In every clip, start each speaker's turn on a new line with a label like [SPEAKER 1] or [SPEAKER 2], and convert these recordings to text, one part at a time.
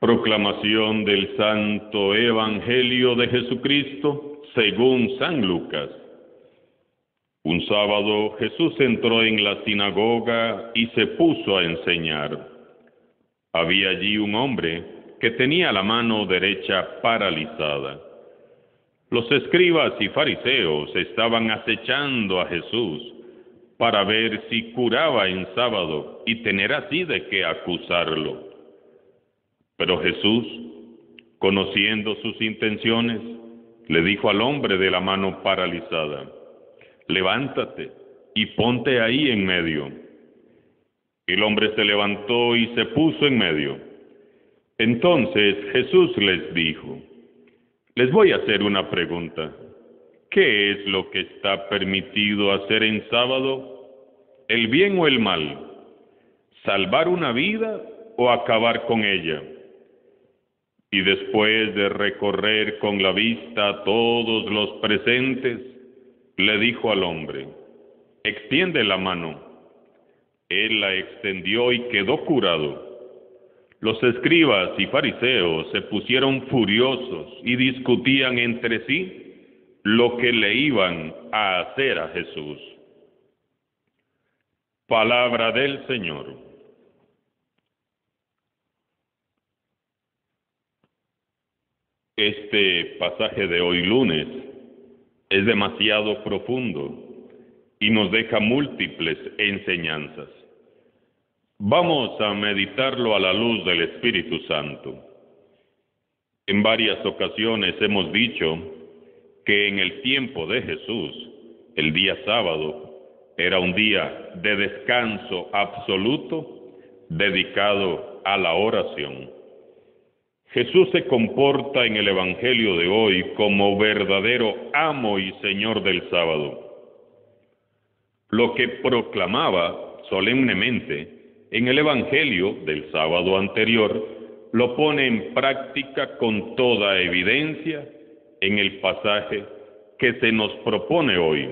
[SPEAKER 1] Proclamación del Santo Evangelio de Jesucristo según San Lucas. Un sábado Jesús entró en la sinagoga y se puso a enseñar. Había allí un hombre que tenía la mano derecha paralizada. Los escribas y fariseos estaban acechando a Jesús para ver si curaba en sábado y tener así de qué acusarlo. Pero Jesús, conociendo sus intenciones, le dijo al hombre de la mano paralizada: levántate y ponte ahí en medio. El hombre se levantó y se puso en medio. Entonces Jesús les dijo: les voy a hacer una pregunta. ¿Qué es lo que está permitido hacer en sábado? ¿El bien o el mal? ¿Salvar una vida o acabar con ella? Y después de recorrer con la vista a todos los presentes, le dijo al hombre: extiende la mano. Él la extendió y quedó curado. Los escribas y fariseos se pusieron furiosos y discutían entre sí lo que le iban a hacer a Jesús. Palabra del Señor. Este pasaje de hoy lunes es demasiado profundo y nos deja múltiples enseñanzas. Vamos a meditarlo a la luz del Espíritu Santo. En varias ocasiones hemos dicho que en el tiempo de Jesús, el día sábado era un día de descanso absoluto dedicado a la oración. Jesús se comporta en el Evangelio de hoy como verdadero amo y Señor del sábado. Lo que proclamaba solemnemente en el Evangelio del sábado anterior, lo pone en práctica con toda evidencia en el pasaje que se nos propone hoy.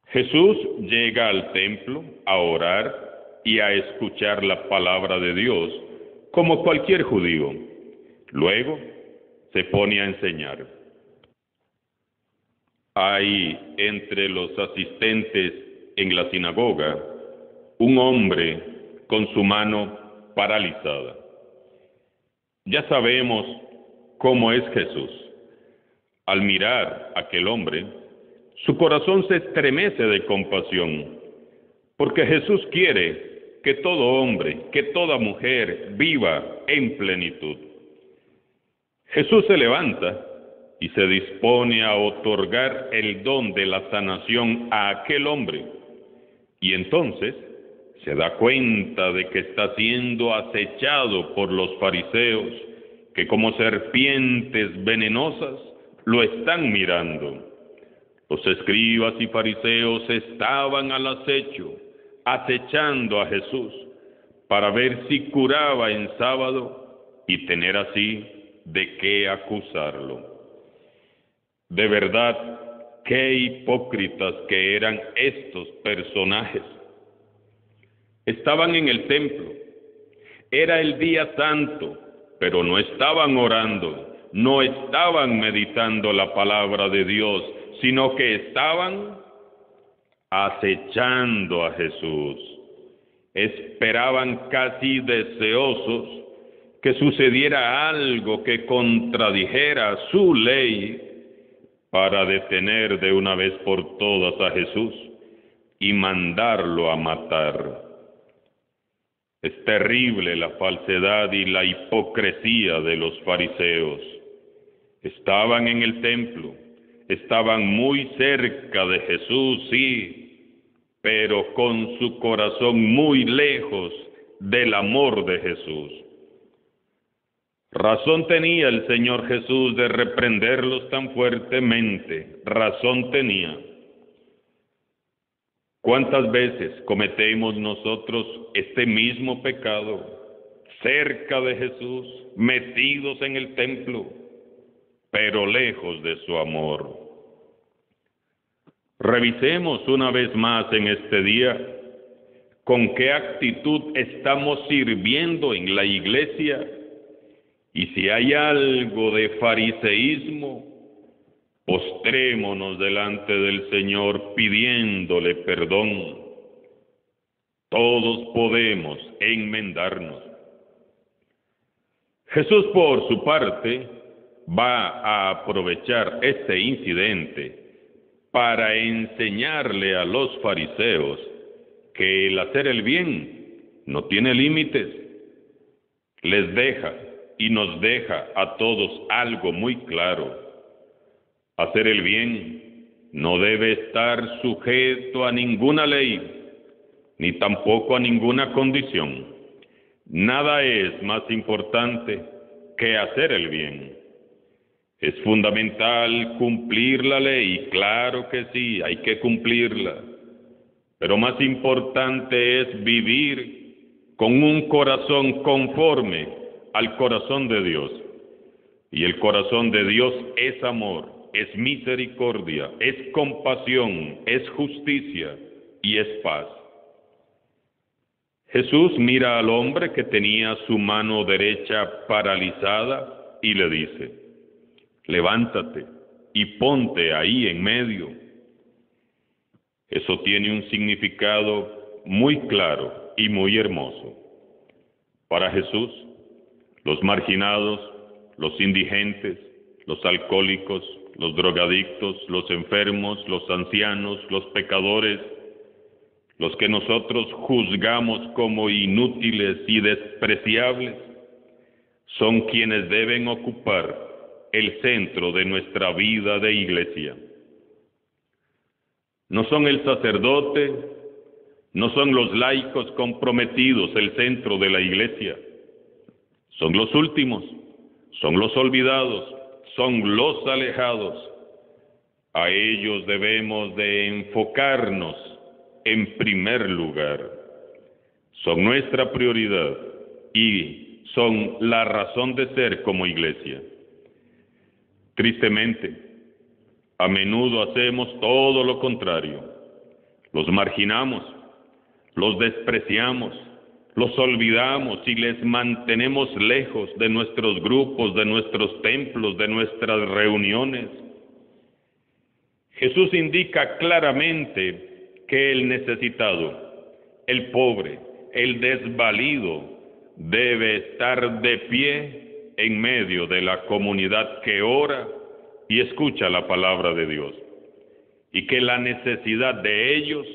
[SPEAKER 1] Jesús llega al templo a orar y a escuchar la palabra de Dios, como cualquier judío. Luego se pone a enseñar. Hay entre los asistentes en la sinagoga un hombre con su mano paralizada. Ya sabemos cómo es Jesús. Al mirar a aquel hombre, su corazón se estremece de compasión, porque Jesús quiere que todo hombre, que toda mujer viva en plenitud. Jesús se levanta y se dispone a otorgar el don de la sanación a aquel hombre. Y entonces se da cuenta de que está siendo acechado por los fariseos, que como serpientes venenosas lo están mirando. Los escribas y fariseos estaban al acecho, acechando a Jesús para ver si curaba en sábado y tener así de qué acusarlo. De verdad, qué hipócritas que eran estos personajes. Estaban en el templo, era el día santo, pero no estaban orando, no estaban meditando la palabra de Dios, sino que estaban acechando a Jesús. Esperaban casi deseosos que sucediera algo que contradijera su ley para detener de una vez por todas a Jesús y mandarlo a matar. Es terrible la falsedad y la hipocresía de los fariseos. Estaban en el templo, estaban muy cerca de Jesús, sí, pero con su corazón muy lejos del amor de Jesús. Razón tenía el Señor Jesús de reprenderlos tan fuertemente, razón tenía. ¿Cuántas veces cometemos nosotros este mismo pecado, cerca de Jesús, metidos en el templo, pero lejos de su amor? Revisemos una vez más en este día con qué actitud estamos sirviendo en la iglesia Y si hay algo de fariseísmo, postrémonos delante del Señor pidiéndole perdón. Todos podemos enmendarnos. Jesús, por su parte, va a aprovechar este incidente para enseñarle a los fariseos que el hacer el bien no tiene límites. Les deja y nos deja a todos algo muy claro. Hacer el bien no debe estar sujeto a ninguna ley, ni tampoco a ninguna condición. Nada es más importante que hacer el bien. Es fundamental cumplir la ley, claro que sí, hay que cumplirla. Pero más importante es vivir con un corazón conforme al corazón de Dios. Y el corazón de Dios es amor, es misericordia, es compasión, es justicia y es paz. Jesús mira al hombre que tenía su mano derecha paralizada y le dice: levántate y ponte ahí en medio. Eso tiene un significado muy claro y muy hermoso. Para Jesús, los marginados, los indigentes, los alcohólicos, los drogadictos, los enfermos, los ancianos, los pecadores, los que nosotros juzgamos como inútiles y despreciables, son quienes deben ocupar el centro de nuestra vida de iglesia. No son el sacerdote, no son los laicos comprometidos el centro de la iglesia. Son los últimos, son los olvidados, son los alejados. A ellos debemos de enfocarnos en primer lugar. Son nuestra prioridad y son la razón de ser como iglesia. Tristemente, a menudo hacemos todo lo contrario. Los marginamos, los despreciamos, los olvidamos y les mantenemos lejos de nuestros grupos, de nuestros templos, de nuestras reuniones. Jesús indica claramente que el necesitado, el pobre, el desvalido, debe estar de pie en medio de la comunidad que ora y escucha la palabra de Dios, y que la necesidad de ellos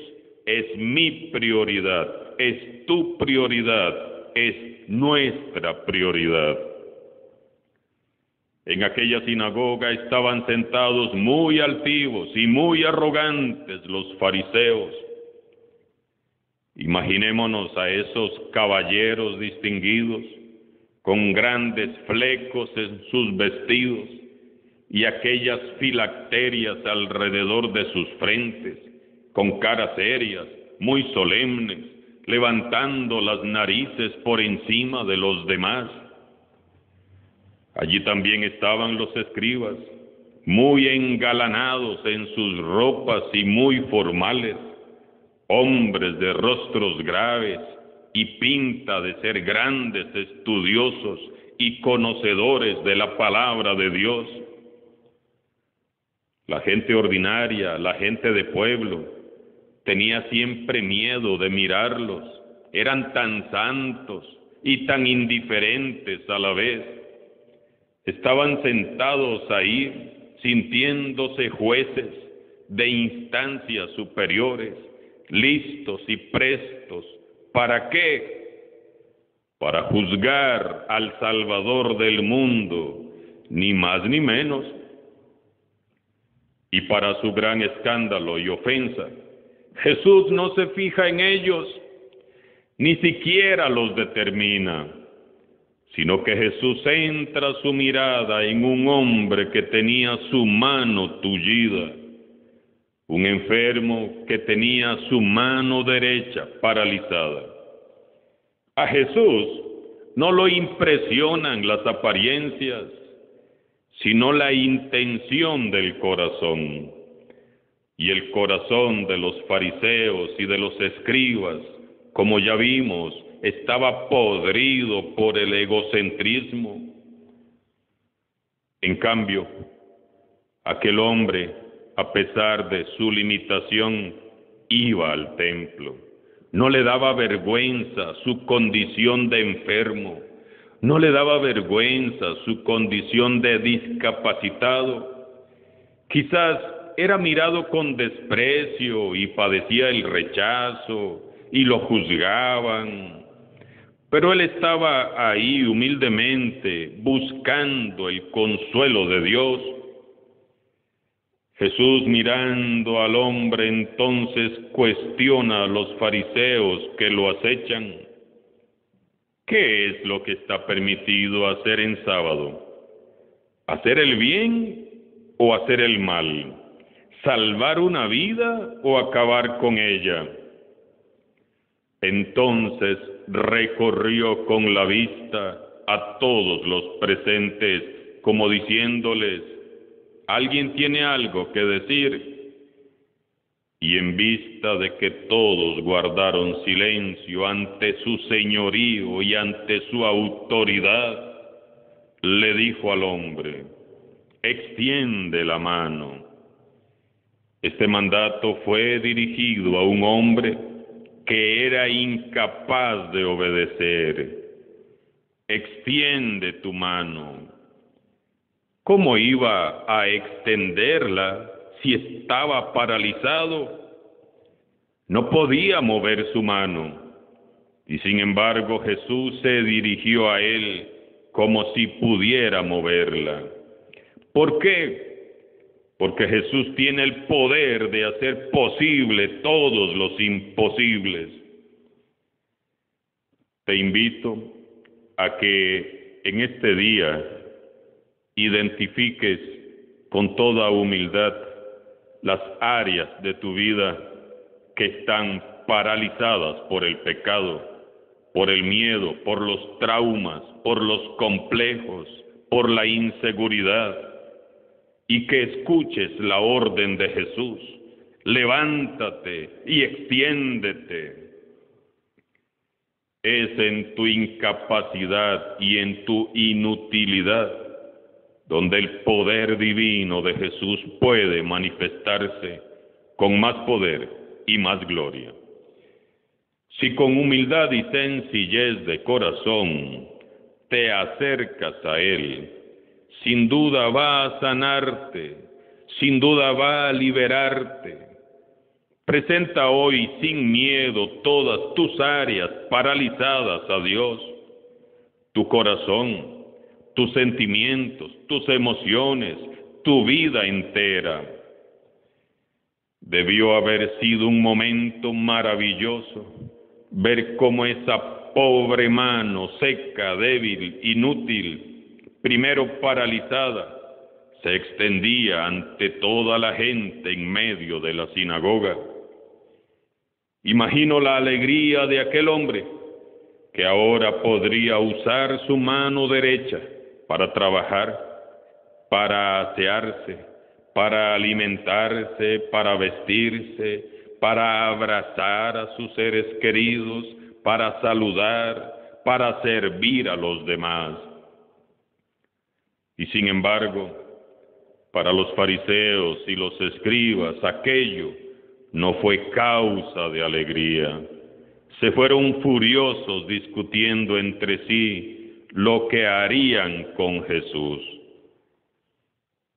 [SPEAKER 1] es mi prioridad, es tu prioridad, es nuestra prioridad. En aquella sinagoga estaban sentados muy altivos y muy arrogantes los fariseos. Imaginémonos a esos caballeros distinguidos, con grandes flecos en sus vestidos y aquellas filacterias alrededor de sus frentes, con caras serias, muy solemnes, levantando las narices por encima de los demás. Allí también estaban los escribas, muy engalanados en sus ropas y muy formales, hombres de rostros graves y pinta de ser grandes estudiosos y conocedores de la palabra de Dios. La gente ordinaria, la gente de pueblo, tenía siempre miedo de mirarlos. Eran tan santos y tan indiferentes a la vez. Estaban sentados ahí, sintiéndose jueces de instancias superiores, listos y prestos. ¿Para qué? Para juzgar al Salvador del mundo, ni más ni menos. Y para su gran escándalo y ofensa, Jesús no se fija en ellos, ni siquiera los determina, sino que Jesús centra su mirada en un hombre que tenía su mano tullida, un enfermo que tenía su mano derecha paralizada. A Jesús no lo impresionan las apariencias, sino la intención del corazón. Y el corazón de los fariseos y de los escribas, como ya vimos, estaba podrido por el egocentrismo. En cambio, aquel hombre, a pesar de su limitación, iba al templo. No le daba vergüenza su condición de enfermo, no le daba vergüenza su condición de discapacitado. Quizás era mirado con desprecio y padecía el rechazo y lo juzgaban, pero él estaba ahí humildemente buscando el consuelo de Dios. Jesús, mirando al hombre, entonces cuestiona a los fariseos que lo acechan. ¿Qué es lo que está permitido hacer en sábado? ¿Hacer el bien o hacer el mal? ¿Salvar una vida o acabar con ella? Entonces recorrió con la vista a todos los presentes, como diciéndoles: ¿alguien tiene algo que decir? Y en vista de que todos guardaron silencio ante su señorío y ante su autoridad, le dijo al hombre: extiende la mano. Este mandato fue dirigido a un hombre que era incapaz de obedecer. Extiende tu mano. ¿Cómo iba a extenderla si estaba paralizado? No podía mover su mano. Y sin embargo Jesús se dirigió a él como si pudiera moverla. ¿Por qué? Porque Jesús tiene el poder de hacer posible todos los imposibles. Te invito a que en este día identifiques con toda humildad las áreas de tu vida que están paralizadas por el pecado, por el miedo, por los traumas, por los complejos, por la inseguridad, y que escuches la orden de Jesús: levántate y extiéndete. Es en tu incapacidad y en tu inutilidad donde el poder divino de Jesús puede manifestarse con más poder y más gloria. Si con humildad y sencillez de corazón te acercas a Él, sin duda va a sanarte, sin duda va a liberarte. Presenta hoy sin miedo todas tus áreas paralizadas a Dios, tu corazón, tus sentimientos, tus emociones, tu vida entera. Debió haber sido un momento maravilloso ver cómo esa pobre mano seca, débil, inútil, primero paralizada, se extendía ante toda la gente en medio de la sinagoga. Imagino la alegría de aquel hombre que ahora podría usar su mano derecha para trabajar, para asearse, para alimentarse, para vestirse, para abrazar a sus seres queridos, para saludar, para servir a los demás. Y sin embargo, para los fariseos y los escribas, aquello no fue causa de alegría. Se fueron furiosos discutiendo entre sí lo que harían con Jesús.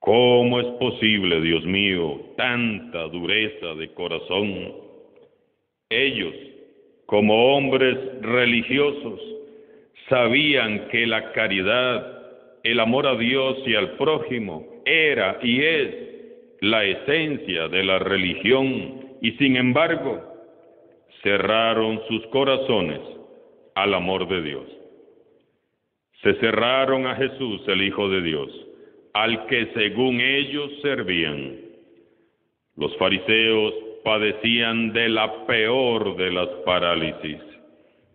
[SPEAKER 1] ¿Cómo es posible, Dios mío, tanta dureza de corazón? Ellos, como hombres religiosos, sabían que la caridad, el amor a Dios y al prójimo era y es la esencia de la religión, y sin embargo cerraron sus corazones al amor de Dios. Se cerraron a Jesús, el Hijo de Dios, al que según ellos servían. Los fariseos padecían de la peor de las parálisis,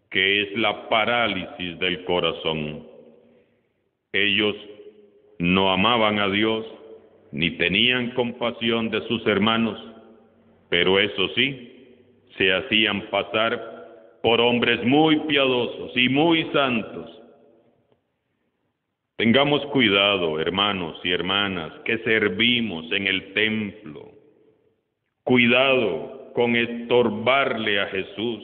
[SPEAKER 1] que es la parálisis del corazón. Ellos no amaban a Dios, ni tenían compasión de sus hermanos, pero eso sí, se hacían pasar por hombres muy piadosos y muy santos. Tengamos cuidado, hermanos y hermanas, que servimos en el templo. Cuidado con estorbarle a Jesús,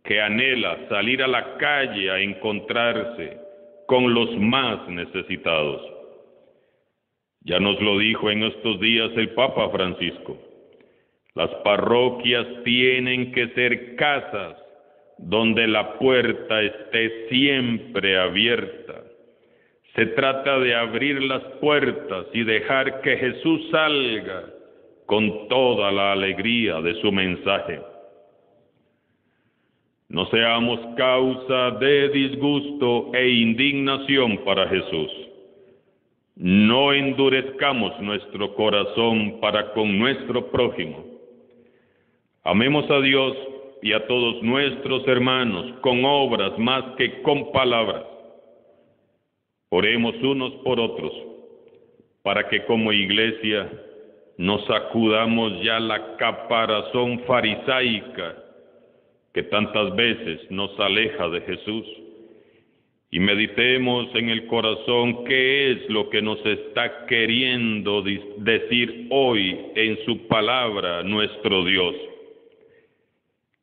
[SPEAKER 1] que anhela salir a la calle a encontrarse con los más necesitados. Ya nos lo dijo en estos días el Papa Francisco. Las parroquias tienen que ser casas donde la puerta esté siempre abierta. Se trata de abrir las puertas y dejar que Jesús salga con toda la alegría de su mensaje. No seamos causa de disgusto e indignación para Jesús. No endurezcamos nuestro corazón para con nuestro prójimo. Amemos a Dios y a todos nuestros hermanos con obras más que con palabras. Oremos unos por otros, para que como iglesia nos sacudamos ya la caparazón farisaica que tantas veces nos aleja de Jesús, y meditemos en el corazón qué es lo que nos está queriendo decir hoy en su palabra nuestro Dios.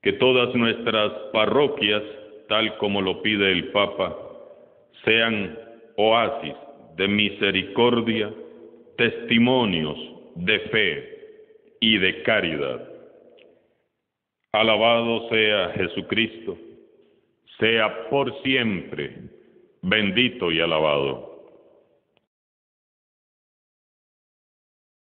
[SPEAKER 1] Que todas nuestras parroquias, tal como lo pide el Papa, sean oasis de misericordia, testimonios de fe y de caridad. Alabado sea Jesucristo, sea por siempre bendito y alabado.